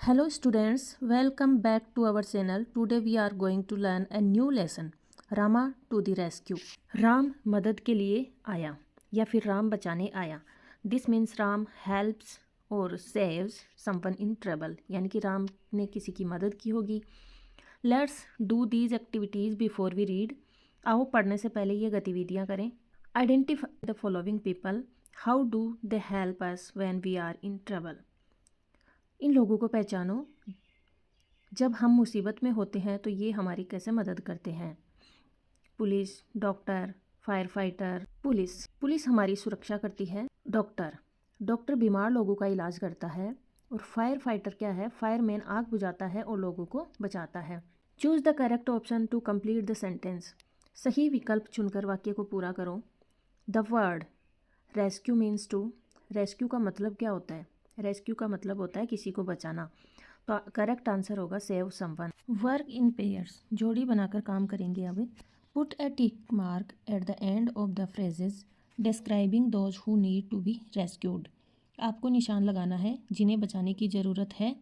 Hello students, welcome back to our channel. Today we are going to learn a new lesson. Rama to the rescue. Ram मदद के लिए आया या फिर राम बचाने आया. This means Ram helps or saves someone in trouble. यानी कि राम ने किसी की मदद की होगी. Let's do these activities before we read. आओ पढ़ने से पहले ये गतिविधियाँ करें. Identify the following people. How do they help us when we are in trouble? इन लोगों को पहचानो. जब हम मुसीबत में होते हैं तो ये हमारी कैसे मदद करते हैं. Police, doctor, fire fighter. Police हमारी सुरक्षा करती है. डॉक्टर बीमार लोगों का इलाज करता है. और फायर फाइटर क्या है? फायरमैन आग बुझाता है और लोगों को बचाता है. Choose the correct option to complete the sentence. सही विकल्प चुनकर वाक्य को पूरा करो. The word rescue means to. Rescue का मतलब क्या होता है? रेस्क्यू का मतलब होता है किसी को बचाना. तो करेक्ट आंसर होगा save someone. Work in pairs. जोड़ी बनाकर काम करेंगे. अब put a tick mark at the end of the phrases describing those who need to be rescued. आपको निशान लगाना है जिन्हें बचाने की ज़रूरत है.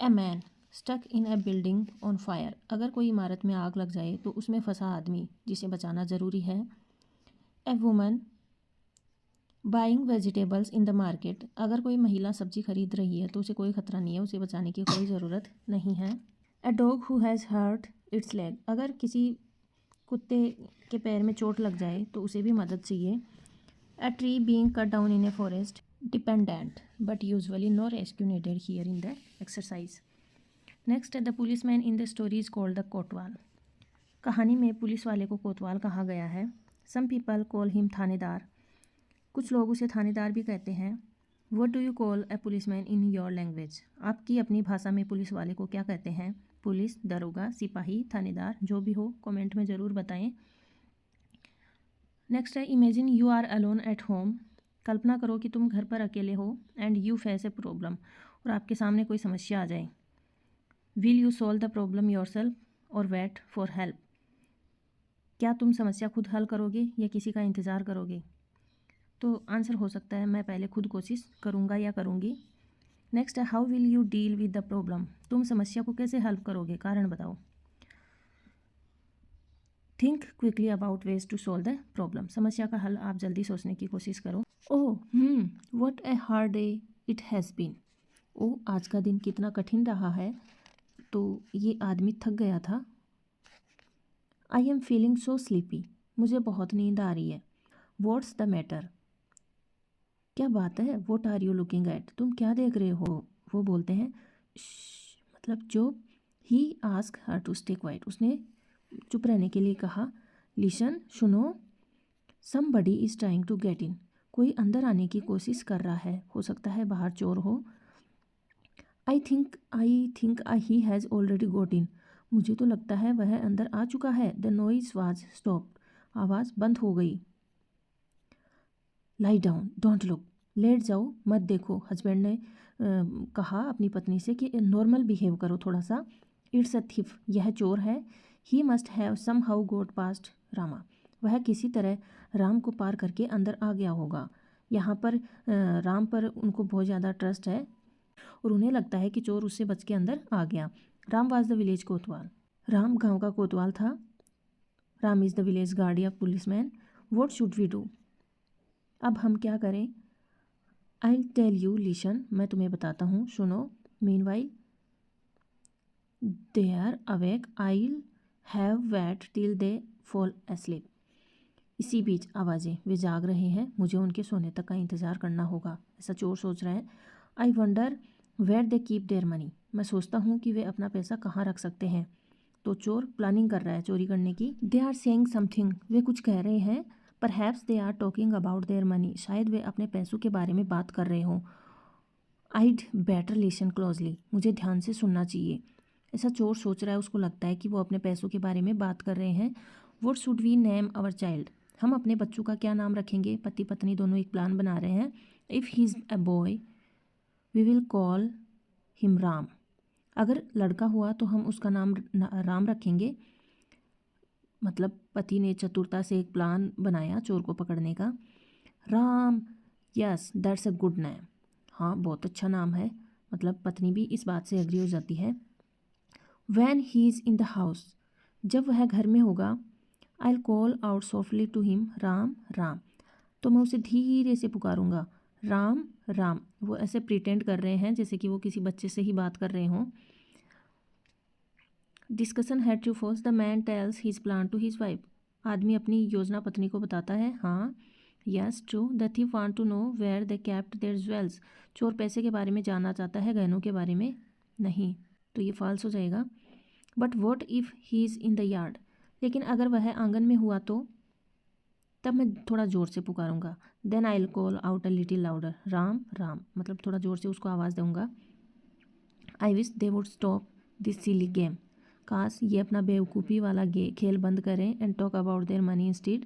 A man stuck in a building on fire. अगर कोई इमारत में आग लग जाए तो उसमें फंसा आदमी जिसे बचाना ज़रूरी है. A woman buying vegetables in the market. अगर कोई महिला सब्जी खरीद रही है तो उसे कोई खतरा नहीं है, उसे बचाने की कोई ज़रूरत नहीं है. A dog who has hurt its leg. अगर किसी कुत्ते के पैर में चोट लग जाए तो उसे भी मदद चाहिए. A tree being cut down in a forest dependent but usually no rescue needed here in the exercise. Next the police man in the story is called the kotwal. कहानी में पुलिस वाले को कोतवाल कहा गया है. सम पीपल कॉल हिम थानेदार. कुछ लोग उसे थानेदार भी कहते हैं. What do you call A policeman in your language. आपकी अपनी भाषा में पुलिस वाले को क्या कहते हैं? पुलिस, दरोगा, सिपाही, थानेदार. जो भी हो कमेंट में ज़रूर बताएं. नेक्स्ट है imagine you are alone at home. कल्पना करो कि तुम घर पर अकेले हो. And you face a problem. और आपके सामने कोई समस्या आ जाए. Will you solve the problem yourself or wait for help. क्या तुम समस्या खुद हल करोगे या किसी का इंतज़ार करोगे? तो आंसर हो सकता है मैं पहले खुद कोशिश करूँगा या करूँगी. नेक्स्ट है how will you deal with the problem. तुम समस्या को कैसे हल करोगे? कारण बताओ. Think quickly about ways to solve the problem. समस्या का हल आप जल्दी सोचने की कोशिश करो. Oh what a hard day it has been. Oh आज का दिन कितना कठिन रहा है. तो ये आदमी थक गया था. I am feeling so sleepy. मुझे बहुत नींद आ रही है. What's the matter. क्या बात है? What are you looking at. तुम क्या देख रहे हो? वो बोलते हैं मतलब चुप. He ask her to stay quiet. उसने चुप रहने के लिए कहा. लिसन सुनो. Somebody is trying to get in. कोई अंदर आने की कोशिश कर रहा है. हो सकता है बाहर चोर हो. I think he has already got in. मुझे तो लगता है वह अंदर आ चुका है. The noise was stopped. आवाज़ बंद हो गई. Lie down don't look. लेट जाओ मत देखो. हस्बैंड ने कहा अपनी पत्नी से कि नॉर्मल बिहेव करो थोड़ा सा. It's a thief. यह चोर है. He must have somehow got past Rama. वह किसी तरह राम को पार करके अंदर आ गया होगा. यहाँ पर राम पर उनको बहुत ज़्यादा ट्रस्ट है और उन्हें लगता है कि चोर उससे बच के अंदर आ गया. राम वाज द विलेज कोतवाल. राम गाँव का कोतवाल था. Ram is the village guardian police man. What should we do. अब हम क्या करें? I tell you listen. मैं तुम्हें बताता हूँ सुनो. Meanwhile they are awake. I have wait till they fall asleep. इसी बीच आवाज़ें. वे जाग रहे हैं. मुझे उनके सोने तक का इंतज़ार करना होगा. ऐसा चोर सोच रहा है. I wonder where they keep their money. मैं सोचता हूँ कि वे अपना पैसा कहाँ रख सकते हैं. तो चोर प्लानिंग कर रहा है चोरी करने की. They are saying something. वे कुछ कह रहे हैं. Perhaps they are talking about their money. शायद वे अपने पैसों के बारे में बात कर रहे हों. आइड बेटर लिसन क्लोजली. मुझे ध्यान से सुनना चाहिए. ऐसा चोर सोच रहा है. उसको लगता है कि वो अपने पैसों के बारे में बात कर रहे हैं. What should we name our child. हम अपने बच्चों का क्या नाम रखेंगे? पति पत्नी दोनों एक प्लान बना रहे हैं. If he is a boy we will call him Ram. अगर लड़का हुआ तो हम उसका नाम राम रखेंगे. मतलब पति ने चतुरता से एक प्लान बनाया चोर को पकड़ने का. Ram. Yes that's a good name. हाँ बहुत अच्छा नाम है. मतलब पत्नी भी इस बात से एग्री हो जाती है। When he is in the house, जब वह घर में होगा, I'll call out softly to him, Ram Ram, तो मैं उसे धीरे से पुकारूंगा, राम राम। वो ऐसे प्रिटेंड कर रहे हैं जैसे कि वो किसी बच्चे से ही बात कर रहे हों। Discussion had to first, the man tells his plan to his wife, आदमी अपनी योजना पत्नी को बताता है। हाँ, yes true, the thief want to know where they kept their jewels, चोर पैसे के बारे में जानना चाहता है, गहनों के बारे में नहीं, तो ये फॉल्स हो जाएगा। But what if he is in the yard, लेकिन अगर वह आंगन में हुआ तो, तब मैं थोड़ा ज़ोर से पुकारूंगा। Then I will call out a little louder, Ram Ram, मतलब थोड़ा ज़ोर से उसको आवाज़ दूंगा। I wish they would stop this silly game, काश ये अपना बेवकूफ़ी वाला खेल बंद करें, and talk about their money instead,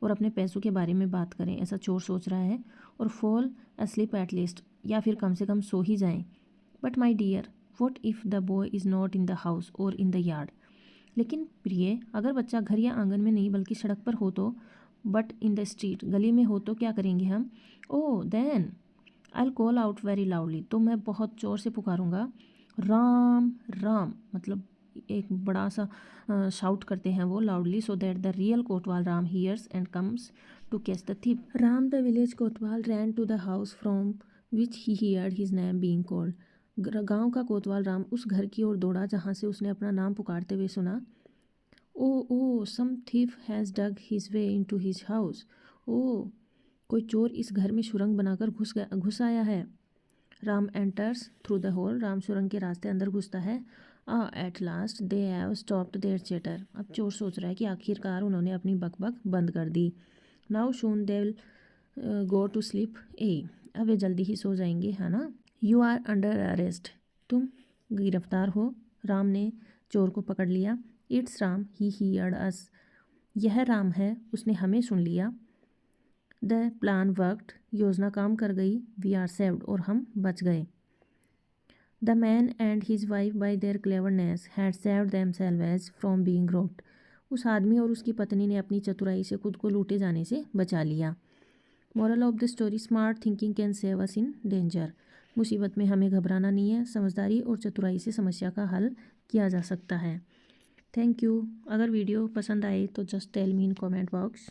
और अपने पैसों के बारे में बात करें, ऐसा चोर सोच रहा है। और फॉल अस्लीप एट लीस्ट, या फिर कम से कम सो ही जाएं। But my dear, what if the boy is not in the house or in the yard, लेकिन प्रिय, अगर बच्चा घर या आंगन में नहीं बल्कि सड़क पर हो तो, बट इन द स्ट्रीट, गली में हो तो क्या करेंगे हम? Oh then I will call out very loudly, तो मैं बहुत ज़ोर से पुकारूंगा, राम राम, मतलब एक बड़ा सा शाउट करते हैं वो loudly, so that the real kotwal Ram hears and comes to catch the thief। Ram the village kotwal ran to the house from which he heard his name being called, गांव का कोतवाल राम उस घर की ओर दौड़ा जहां से उसने अपना नाम पुकारते हुए सुना। Oh oh some thief has dug his way into his house, ओ कोई चोर इस घर में सुरंग बनाकर घुस आया है। Ram enters through the hole, Ram सुरंग के रास्ते अंदर घुसता है। At last they have stopped their chatter, अब चोर सोच रहा है कि आखिरकार उन्होंने अपनी बकबक बंद कर दी। Now soon they will go to sleep, अब वे जल्दी ही सो जाएंगे, है ना। यू आर अंडर अरेस्ट, तुम गिरफ्तार हो, राम ने चोर को पकड़ लिया। इट्स राम, ही हियर्ड अस, यह राम है, उसने हमें सुन लिया। द प्लान वर्कड, योजना काम कर गई। वी आर सेव्ड, और हम बच गए। The man and his wife by there cleverness had saved themselves from being robed, उस आदमी और उसकी पत्नी ने अपनी चतुराई से खुद को लूटे जाने से बचा लिया। Moral of the story, smart thinking can save us in danger, मुसीबत में हमें घबराना नहीं है, समझदारी और चतुराई से समस्या का हल किया जा सकता है। Thank you. अगर वीडियो पसंद आए तो just tell me in comment box.